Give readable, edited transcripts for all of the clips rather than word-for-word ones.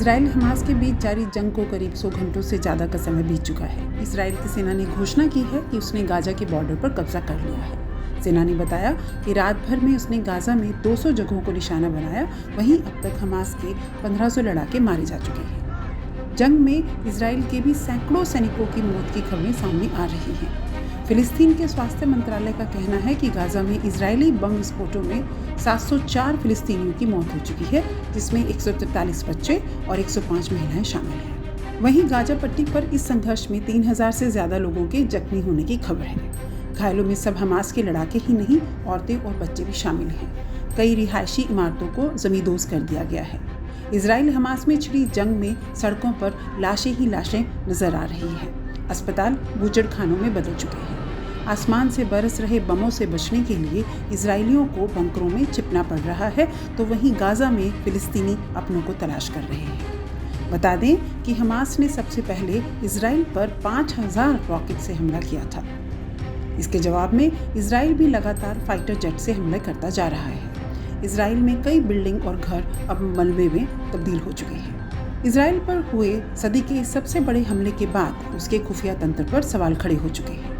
Israel Hamas के बीच जारी जंग को करीब 100 घंटों से ज़्यादा का समय बीत चुका है। इसराइल की सेना ने घोषणा की है कि उसने गाजा के बॉर्डर पर कब्जा कर लिया है। सेना ने बताया कि रात भर में उसने गाजा में 200 जगहों को निशाना बनाया। वहीं अब तक हमास के 1500 लड़ाके मारे जा चुके हैं। जंग में इसराइल के भी सैकड़ों सैनिकों की मौत की खबरें सामने आ रही हैं। फिलिस्तीन के स्वास्थ्य मंत्रालय का कहना है कि गाजा में इजरायली बम विस्फोटों में 704 फिलिस्तीनियों की मौत हो चुकी है, जिसमें 143 बच्चे और 105 महिलाएं शामिल हैं। वहीं गाजा पट्टी पर इस संघर्ष में 3000 से ज्यादा लोगों के जख्मी होने की खबर है। घायलों में सब हमास के लड़ाके ही नहीं, औरतें और बच्चे भी शामिल हैं। कई रिहायशी इमारतों को जमींदोज कर दिया गया है। इसराइल हमास में छिड़ी जंग में सड़कों पर लाशें ही लाशें नजर आ रही हैं। अस्पताल बूचड़खानों में बदल चुके हैं। आसमान से बरस रहे बमों से बचने के लिए इजरायलियों को बंकरों में छिपना पड़ रहा है, तो वहीं गाजा में फिलिस्तीनी अपनों को तलाश कर रहे हैं। बता दें कि हमास ने सबसे पहले इजराइल पर 5000 रॉकेट से हमला किया था। इसके जवाब में इजराइल भी लगातार फाइटर जेट से हमले करता जा रहा है। इजराइल में कई बिल्डिंग और घर अब मलबे में तब्दील हो चुके हैं। इजराइल पर हुए सदी के सबसे बड़े हमले के बाद उसके खुफिया तंत्र पर सवाल खड़े हो चुके हैं।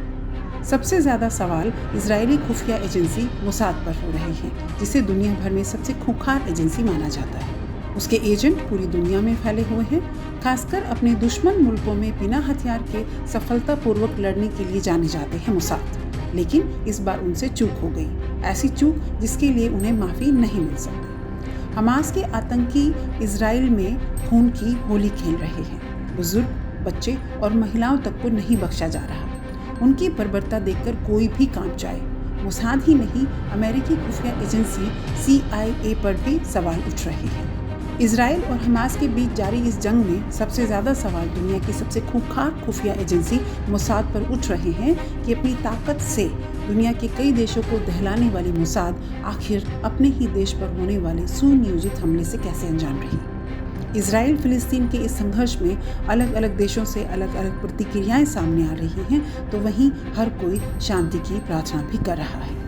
सबसे ज़्यादा सवाल इजरायली खुफिया एजेंसी मोसाद पर हो रहे हैं, जिसे दुनिया भर में सबसे खूंखार एजेंसी माना जाता है। उसके एजेंट पूरी दुनिया में फैले हुए हैं, खासकर अपने दुश्मन मुल्कों में बिना हथियार के सफलतापूर्वक लड़ने के लिए जाने जाते हैं मोसाद। लेकिन इस बार उनसे चूक हो गई, ऐसी चूक जिसके लिए उन्हें माफ़ी नहीं मिल सकती। हमास के आतंकी इजराइल में खून की होली खेल रहे हैं। बुजुर्ग, बच्चे और महिलाओं तक को नहीं बख्शा जा रहा। उनकी बर्बरता देखकर कोई भी कांप जाए। मोसाद ही नहीं, अमेरिकी खुफिया एजेंसी CIA पर भी सवाल उठ रहे हैं। इजराइल और हमास के बीच जारी इस जंग में सबसे ज़्यादा सवाल दुनिया की सबसे खूंखार खुफिया एजेंसी मोसाद पर उठ रहे हैं कि अपनी ताकत से दुनिया के कई देशों को दहलाने वाली मोसाद आखिर अपने ही देश पर होने वाले सुनियोजित हमले से कैसे अनजान रही। इजराइल फिलिस्तीन के इस संघर्ष में अलग अलग देशों से अलग अलग प्रतिक्रियाएं सामने आ रही हैं, तो वहीं हर कोई शांति की प्रार्थना भी कर रहा है।